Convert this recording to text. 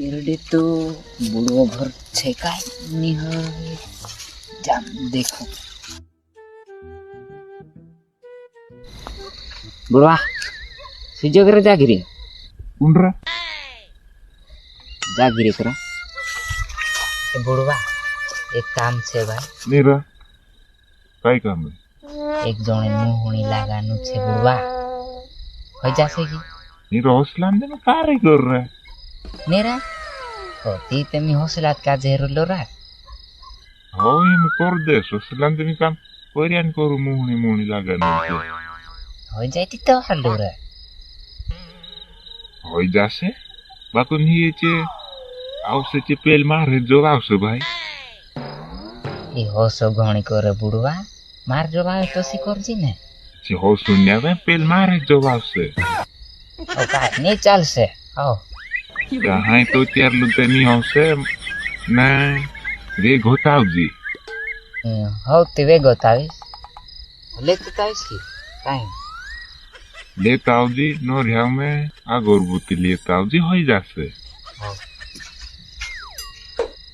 एरडे तो बुढ़ो घर छे काय निहळ जाम देखो बुढ़वा सुजो करे जागिरी कुंडरा जागिरी करा ए बुढ़वा एक काम छे भाई नीरा काय काम है एक जणे मोहणी लागानु छे बुढ़वा हो जासे की नीरा हौसला दे में कार्य कर रहा है नेरा होती तेमी हौसलात का जेरो लोरा हो ये में कर दे हौसला दे में काम परियान करू मोहनी मोहनी लागा नहीं हो जाती तो हलोरा हो जासे बाकुन ही चे आवसे चे पेल मारे जो आवसे भाई ए होसो घणी करे बुढ़वा मार जो आवे तो सी करजी ने चे हो सुन्या में पेल मारे जो आवसे ओ का नहीं चल से आओ कहाँ तो चार लुटे नहीं आवसे ना रे घोटाव जी हो तिवे गोताविस लेते ताविस की काई लेताव जी नो रियाव में आगोरबुती लेताव जी हो जासे हो